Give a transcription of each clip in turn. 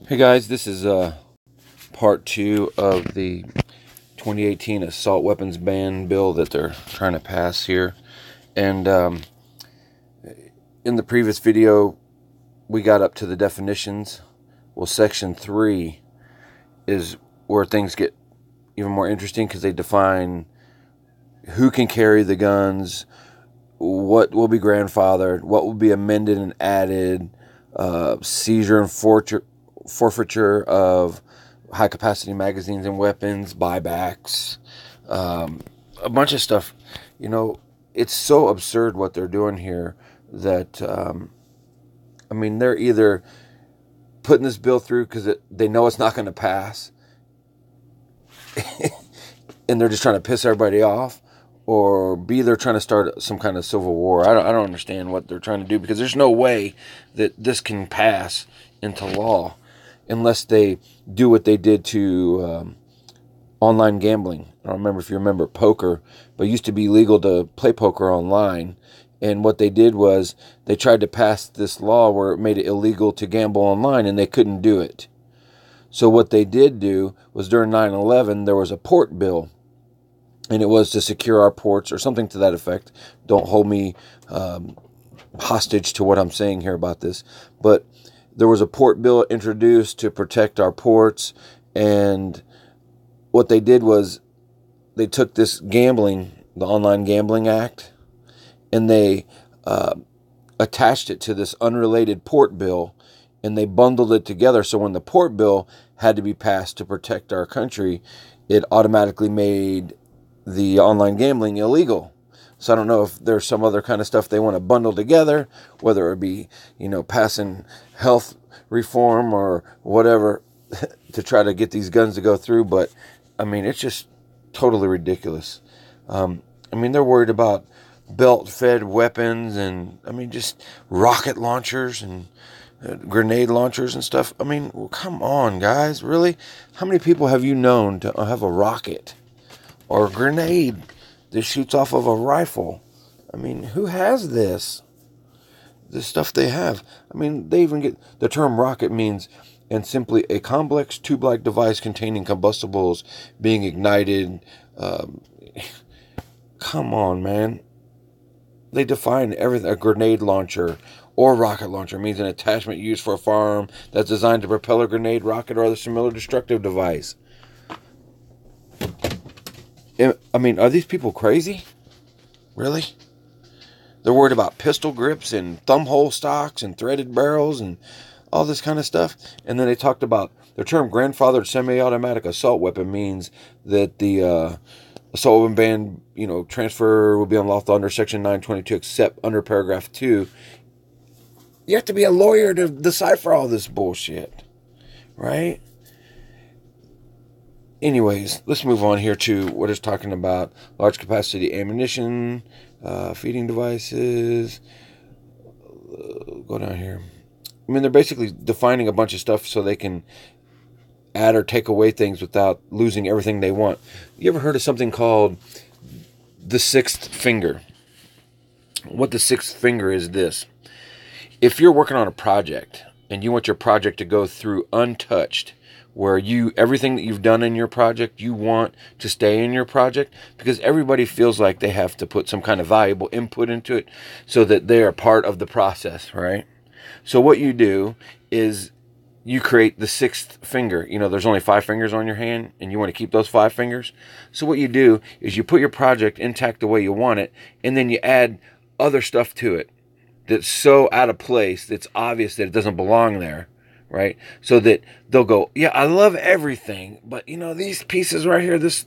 Hey guys, this is part 2 of the 2018 Assault Weapons Ban bill that they're trying to pass here. And in the previous video, we got up to the definitions. Well, Section 3 is where things get even more interesting because they define who can carry the guns, what will be grandfathered, what will be amended and added, seizure and forfeiture of high-capacity magazines and weapons, buybacks, a bunch of stuff. You know, it's so absurd what they're doing here that, they're either putting this bill through because they know it's not going to pass, and they're just trying to piss everybody off, or B, they're trying to start some kind of civil war. I don't understand what they're trying to do, because there's no way that this can pass into law unless they do what they did to online gambling. I don't remember if you remember poker, but it used to be legal to play poker online. And what they did was they tried to pass this law where it made it illegal to gamble online, and they couldn't do it. So what they did do was during 9/11, there was a port bill, and it was to secure our ports or something to that effect. Don't hold me hostage to what I'm saying here about this. But there was a port bill introduced to protect our ports, and what they did was they took this gambling, the Online Gambling Act, and they attached it to this unrelated port bill, and they bundled it together. So when the port bill had to be passed to protect our country, it automatically made the online gambling illegal. So I don't know if there's some other kind of stuff they want to bundle together, whether it be, passing health reform or whatever to try to get these guns to go through. But, it's just totally ridiculous. They're worried about belt-fed weapons and, just rocket launchers and grenade launchers and stuff. Come on, guys, really? How many people have you known to have a rocket or a grenade that shoots off of a rifle? Who has this? This stuff they have. They even get the term rocket means, and simply a complex tube-like device containing combustibles being ignited. Come on, man. They define everything. A grenade launcher or rocket launcher means an attachment used for a firearm that's designed to propel a grenade, rocket, or other similar destructive device. Are these people crazy? Really? They're worried about pistol grips and thumbhole stocks and threaded barrels and all this kind of stuff. And then they talked about the term grandfathered semi-automatic assault weapon means that the assault weapon ban, transfer will be unlawful under Section 922 except under Paragraph 2. You have to be a lawyer to decipher all this bullshit, right? Anyways, let's move on here to what it's talking about. Large capacity ammunition, feeding devices. Go down here. They're basically defining a bunch of stuff so they can add or take away things without losing everything they want. You ever heard of something called the sixth finger? What the sixth finger is this. If you're working on a project and you want your project to go through untouched, where everything that you've done in your project, you want to stay in your project, because everybody feels like they have to put some kind of valuable input into it so that they are part of the process, right? So what you do is you create the sixth finger. There's only 5 fingers on your hand, and you want to keep those 5 fingers. So what you do is you put your project intact the way you want it, and then you add other stuff to it that's so out of place, that's obvious that it doesn't belong there, right? So that they'll go, yeah, I love everything, but these pieces right here, this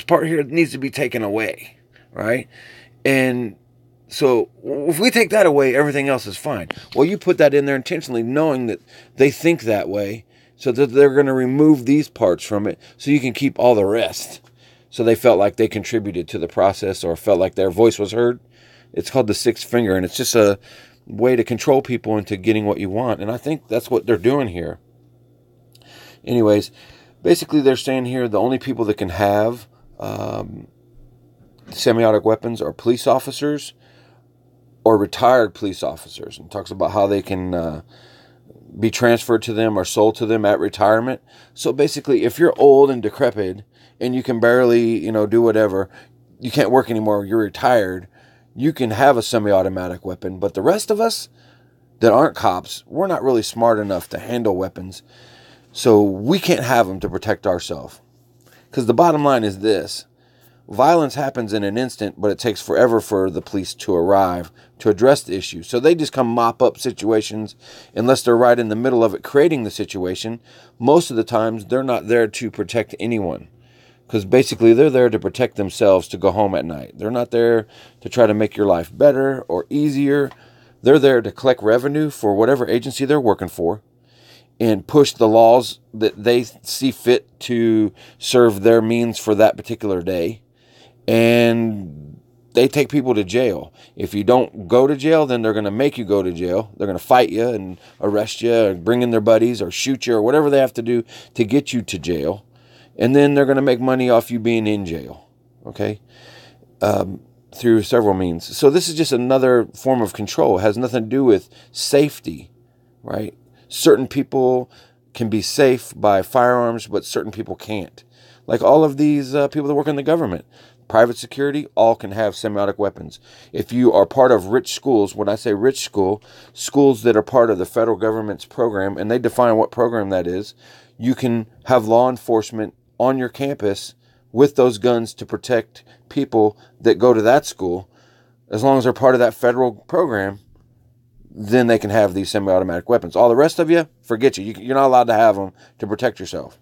part here needs to be taken away, right? And so if we take that away, everything else is fine. Well, you put that in there intentionally, knowing that they think that way, so that they're going to remove these parts from it so you can keep all the rest. So they felt like they contributed to the process or felt like their voice was heard. It's called the sixth finger, and it's just a way to control people into getting what you want. And I think that's what they're doing here. Anyways, basically they're saying here the only people that can have semi-automatic weapons are police officers or retired police officers, and talks about how they can be transferred to them or sold to them at retirement. So basically, if you're old and decrepit and you can barely, do whatever, you can't work anymore, you're retired, you can have a semi-automatic weapon. But the rest of us that aren't cops, we're not really smart enough to handle weapons. So we can't have them to protect ourselves. Because the bottom line is this: violence happens in an instant, but it takes forever for the police to arrive to address the issue. So they just come mop up situations unless they're right in the middle of it creating the situation. Most of the times, they're not there to protect anyone, because basically they're there to protect themselves to go home at night. They're not there to try to make your life better or easier. They're there to collect revenue for whatever agency they're working for and push the laws that they see fit to serve their means for that particular day. And they take people to jail. If you don't go to jail, then they're going to make you go to jail. They're going to fight you and arrest you and bring in their buddies or shoot you or whatever they have to do to get you to jail. And then they're going to make money off you being in jail. Okay? Through several means. So this is just another form of control. It has nothing to do with safety, right? Certain people can be safe by firearms, but certain people can't. Like all of these people that work in the government. Private security, all can have semi-automatic weapons. If you are part of rich schools, when I say rich school, schools that are part of the federal government's program, and they define what program that is, you can have law enforcement on your campus with those guns to protect people that go to that school. As long as they're part of that federal program, then they can have these semi-automatic weapons. All the rest of you, forget you. You're not allowed to have them to protect yourself.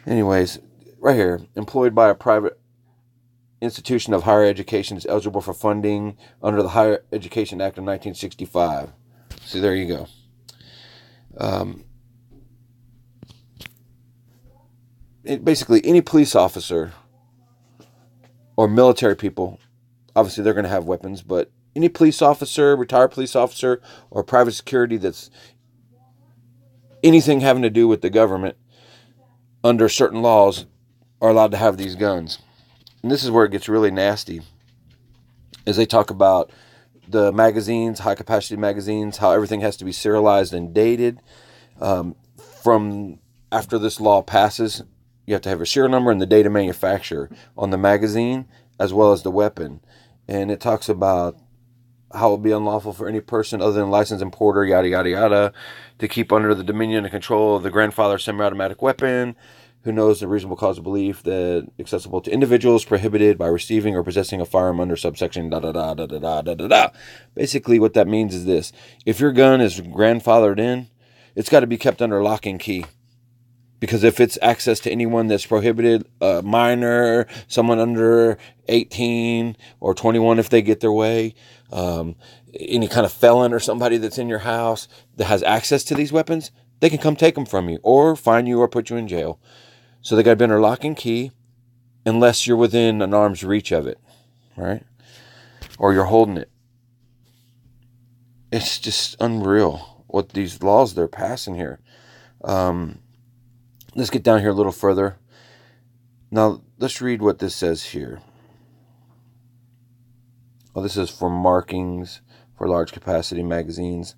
Anyways, right here, employed by a private institution of higher education is eligible for funding under the Higher Education Act of 1965. See, there you go. Basically, any police officer or military people, obviously they're going to have weapons, but any police officer, retired police officer, or private security that's anything having to do with the government under certain laws are allowed to have these guns. And this is where it gets really nasty, as they talk about the magazines, high-capacity magazines, how everything has to be serialized and dated. From after this law passes, you have to have a serial number and the date of manufacture on the magazine, as well as the weapon. And it talks about how it will be unlawful for any person other than a licensed importer, yada, yada, yada, to keep under the dominion and control of the grandfather semi-automatic weapon, who knows the reasonable cause of belief that accessible to individuals prohibited by receiving or possessing a firearm under subsection da-da-da-da-da-da-da-da. Basically, what that means is this. If your gun is grandfathered in, it's got to be kept under lock and key. Because if it's access to anyone that's prohibited, a minor, someone under 18 or 21 if they get their way, any kind of felon or somebody that's in your house that has access to these weapons, they can come take them from you or fine you or put you in jail. So they got to be under lock and key unless you're within an arm's reach of it, right? Or you're holding it. It's just unreal what these laws they're passing here. Let's get down here a little further. Now, let's read what this says here. Oh, this is for markings for large capacity magazines.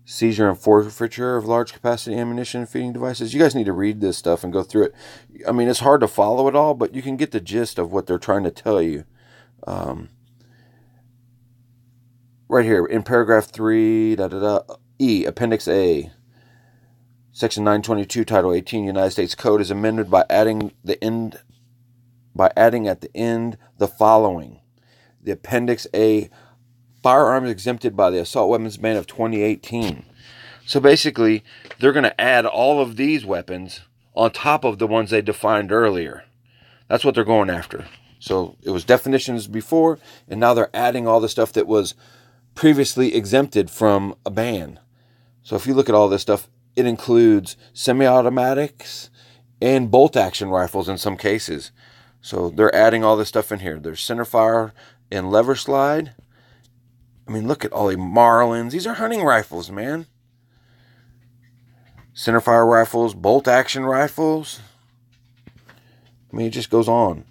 Seizure and forfeiture of large capacity ammunition and feeding devices. You guys need to read this stuff and go through it. I mean, it's hard to follow it all, but you can get the gist of what they're trying to tell you. Right here in paragraph 3, E, Appendix A. Section 922, Title 18, United States Code is amended by adding at the end the following. The Appendix A, firearms exempted by the Assault Weapons Ban of 2018. So basically, they're going to add all of these weapons on top of the ones they defined earlier. That's what they're going after. So it was definitions before, and now they're adding all the stuff that was previously exempted from a ban. So if you look at all this stuff, it includes semi-automatics and bolt-action rifles in some cases. So they're adding all this stuff in here. There's centerfire and lever slide. I mean, look at all the Marlins. These are hunting rifles, man. Centerfire rifles, bolt-action rifles. I mean, it just goes on.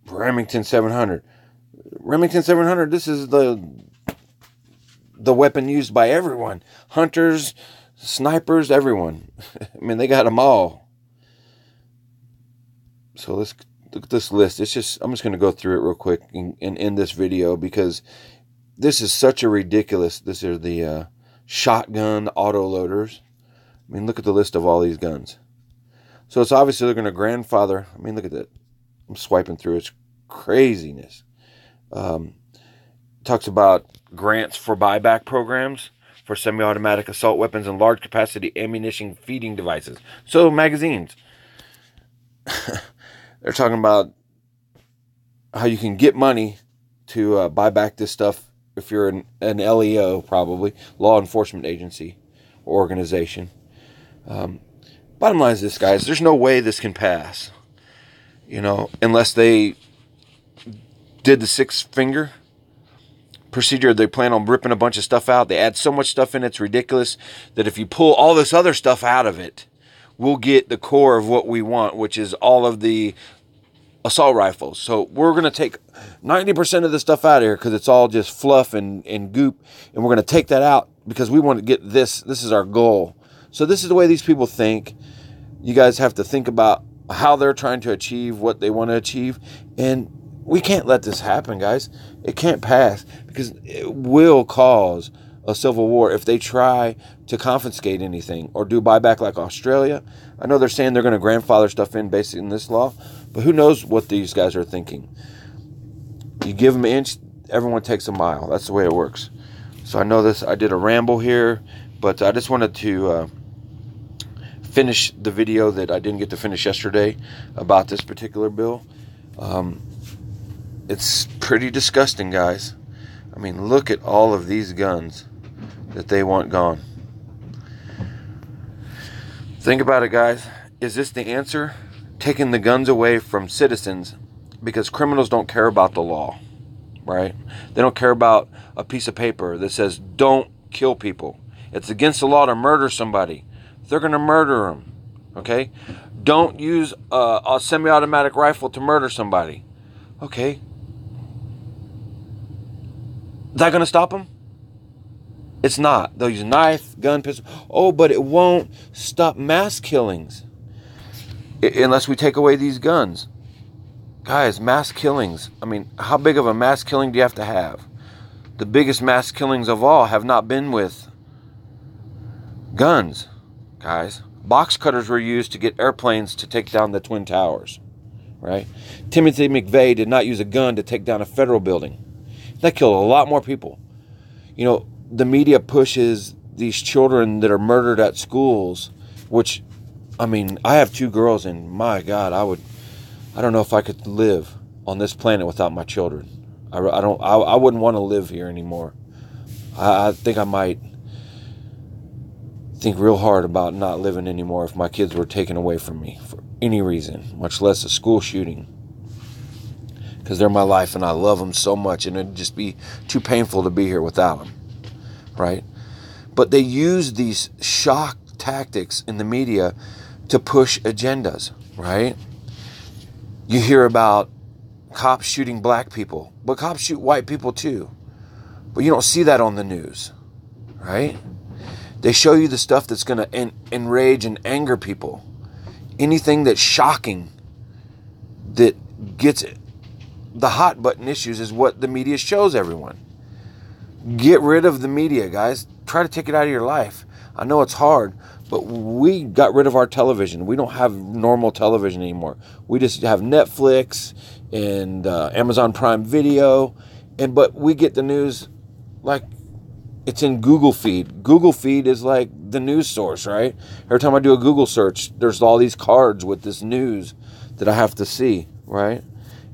Remington 700. Remington 700, this is the the weapon used by everyone. Hunters, snipers, everyone. I mean, they got them all. So let's look at this list. I'm just going to go through it real quick and end this video, because this is such a ridiculous. This is the shotgun autoloaders. I mean, look at the list of all these guns. So it's obviously they're going to grandfather. I mean, look at that. I'm swiping through. It's craziness. Talks about grants for buyback programs for semi-automatic assault weapons and large capacity ammunition feeding devices. So magazines. They're talking about how you can get money to buy back this stuff if you're an LEO, probably, law enforcement agency or organization. Bottom line is this, guys. There's no way this can pass, unless they did the six-finger procedure. They plan on ripping a bunch of stuff out. They add so much stuff in, it's ridiculous, that if you pull all this other stuff out of it, we'll get the core of what we want, which is all of the assault rifles. So we're going to take 90% of the stuff out of here because it's all just fluff and goop, and we're going to take that out because we want to get this. This is our goal. So this is the way these people think. You guys have to think about how they're trying to achieve what they want to achieve, and we can't let this happen, guys. It can't pass, because it will cause a civil war if they try to confiscate anything or do buyback like Australia. I know they're saying they're going to grandfather stuff in based in this law, but who knows what these guys are thinking. You give them an inch, everyone takes a mile. That's the way it works. So I know this. I did a ramble here, but I just wanted to finish the video that I didn't get to finish yesterday about this particular bill. It's pretty disgusting, guys. I mean, look at all of these guns that they want gone. Think about it, guys. Is this the answer? Taking the guns away from citizens, because criminals don't care about the law, right? They don't care about a piece of paper that says don't kill people. It's against the law to murder somebody. They're going to murder them, okay? Don't use a semi-automatic rifle to murder somebody. Okay. Is that going to stop them? It's not. They'll use a knife, gun, pistol. Oh, but it won't stop mass killings unless we take away these guns. Guys, mass killings. I mean, how big of a mass killing do you have to have? The biggest mass killings of all have not been with guns, guys. Box cutters were used to get airplanes to take down the Twin Towers, right? Timothy McVeigh did not use a gun to take down a federal building. That killed a lot more people. The media pushes these children that are murdered at schools, which, I mean, I have 2 girls, and my God, I don't know if I could live on this planet without my children. I wouldn't want to live here anymore. I think I might think real hard about not living anymore if my kids were taken away from me for any reason, much less a school shooting. Because they're my life, and I love them so much, and it'd just be too painful to be here without them, right? But they use these shock tactics in the media to push agendas, right? You hear about cops shooting black people, but cops shoot white people too. But you don't see that on the news, right? They show you the stuff that's going to enrage and anger people. Anything that's shocking, that gets it. The hot button issues is what the media shows everyone. Get rid of the media, guys. Try to take it out of your life. I know it's hard, but we got rid of our television. We don't have normal television anymore. We just have Netflix and Amazon Prime Video, but we get the news like it's in Google Feed. Google Feed is like the news source, right? Every time I do a Google search, there's all these cards with this news that I have to see, right?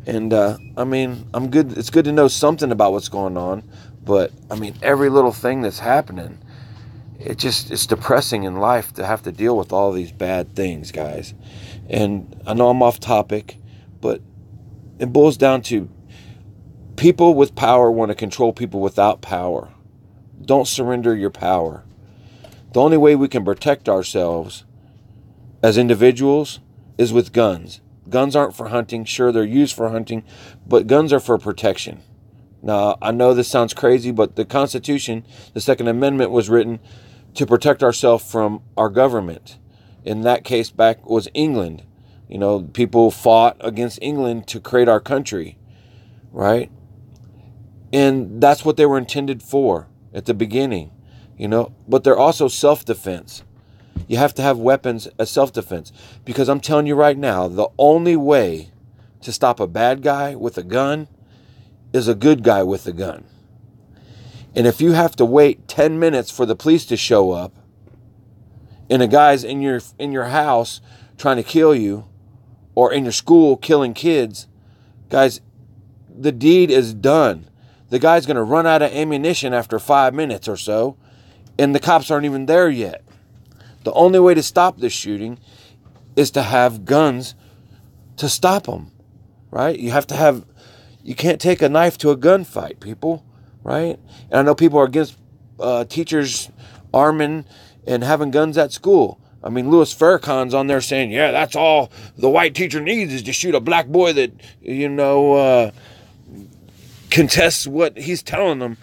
And, I mean, I'm good. It's good to know something about what's going on. But, I mean, every little thing that's happening, it's depressing in life to have to deal with all these bad things, guys. And I know I'm off topic, but it boils down to people with power want to control people without power. Don't surrender your power. The only way we can protect ourselves as individuals is with guns. Guns aren't for hunting. Sure, they're used for hunting, but guns are for protection, Now, I know this sounds crazy, but the Constitution, the Second Amendment, was written to protect ourselves from our government. In that case, back was England. You know, people fought against England to create our country, right? And that's what they were intended for at the beginning, you know. But they're also self-defense. You have to have weapons as self-defense. Because I'm telling you right now, the only way to stop a bad guy with a gun is a good guy with a gun. And if you have to wait 10 minutes for the police to show up, and a guy's in your house trying to kill you, or in your school killing kids, guys, the deed is done. The guy's going to run out of ammunition after 5 minutes or so, and the cops aren't even there yet. The only way to stop this shooting is to have guns to stop them, right? You can't take a knife to a gunfight, people, right? And I know people are against teachers arming and having guns at school. I mean, Louis Farrakhan's on there saying, yeah, that's all the white teacher needs is to shoot a black boy that, contests what he's telling them,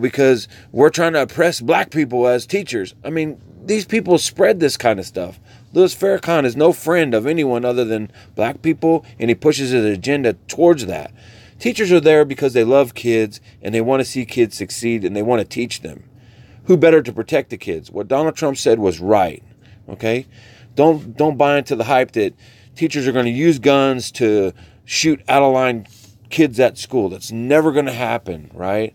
because we're trying to oppress black people as teachers. I mean, these people spread this kind of stuff. Louis Farrakhan is no friend of anyone other than black people, and he pushes his agenda towards that. Teachers are there because they love kids, and they want to see kids succeed, and they want to teach them. Who better to protect the kids? What Donald Trump said was right, okay? Don't buy into the hype that teachers are going to use guns to shoot out-of-line kids at school. That's never going to happen, right?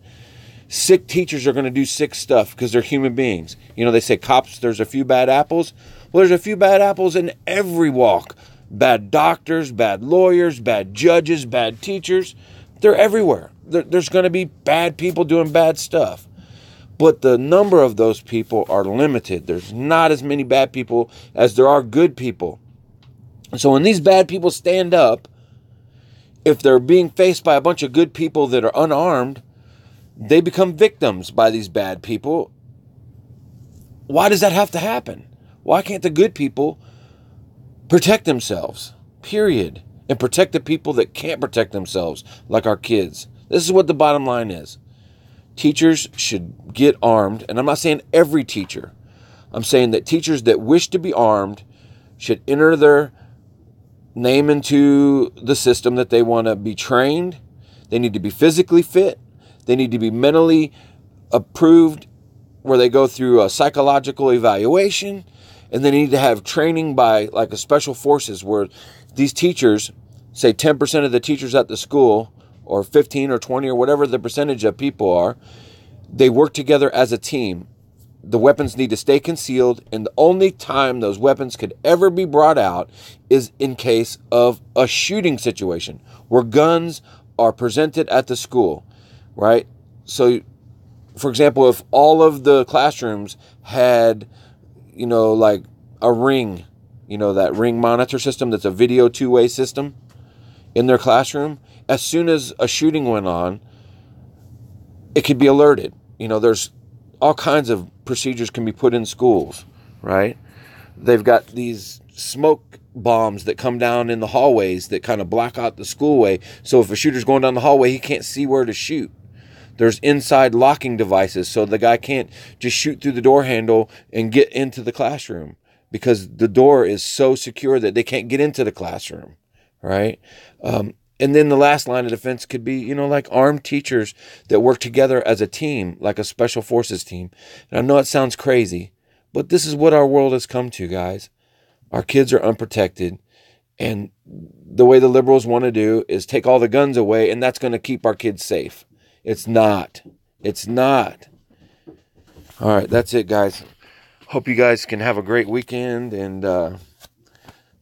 Sick teachers are going to do sick stuff because they're human beings. They say cops, there's a few bad apples. Well, there's a few bad apples in every walk. Bad doctors, bad lawyers, bad judges, bad teachers. They're everywhere. There's going to be bad people doing bad stuff. But the number of those people are limited. There's not as many bad people as there are good people. So when these bad people stand up, if they're being faced by a bunch of good people that are unarmed, they become victims by these bad people. Why does that have to happen? Why can't the good people protect themselves? Period. And protect the people that can't protect themselves, like our kids. This is what the bottom line is. Teachers should get armed, and I'm not saying every teacher. I'm saying that teachers that wish to be armed should enter their name into the system that they want to be trained. They need to be physically fit. They need to be mentally approved, where they go through a psychological evaluation, and they need to have training by like a special forces where these teachers, say 10% of the teachers at the school, or 15 or 20 or whatever the percentage of people are, they work together as a team. The weapons need to stay concealed, and the only time those weapons could ever be brought out is in case of a shooting situation where guns are presented at the school, right? So, for example, if all of the classrooms had, like a ring, that ring monitor system that's a video two-way system in their classroom, as soon as a shooting went on, it could be alerted. There's all kinds of procedures can be put in schools, right? They've got these smoke bombs that come down in the hallways that kind of block out the schoolway. So if a shooter's going down the hallway, he can't see where to shoot. There's inside locking devices so the guy can't just shoot through the door handle and get into the classroom because the door is so secure that they can't get into the classroom, right? And then the last line of defense could be, like armed teachers that work together as a team, like a special forces team. And I know it sounds crazy, but this is what our world has come to, guys. Our kids are unprotected. And the way the liberals want to do is take all the guns away, and that's going to keep our kids safe. It's not. It's not. All right, that's it, guys. Hope you guys can have a great weekend. And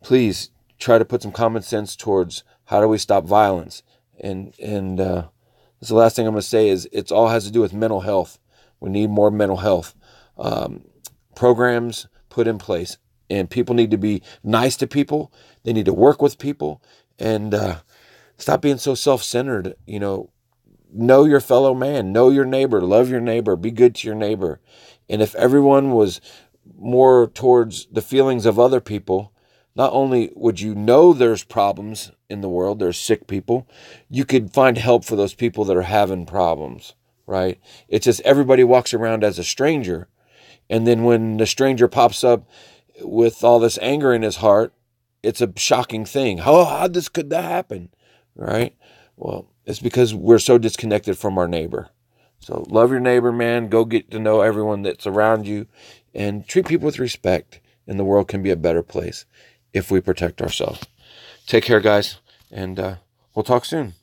please try to put some common sense towards how do we stop violence? And this is the last thing I'm going to say is it's all has to do with mental health. We need more mental health programs put in place. And people need to be nice to people. They need to work with people. And stop being so self-centered. Know your fellow man. Know your neighbor. Love your neighbor. Be good to your neighbor. And if everyone was more towards the feelings of other people, not only would you know there's problems in the world, there's sick people, you could find help for those people that are having problems, right? It's just everybody walks around as a stranger. And then when the stranger pops up with all this anger in his heart, it's a shocking thing. How could that happen, right? Well, it's because we're so disconnected from our neighbor. So love your neighbor, man. Go get to know everyone that's around you and treat people with respect. And the world can be a better place if we protect ourselves. Take care, guys, and we'll talk soon.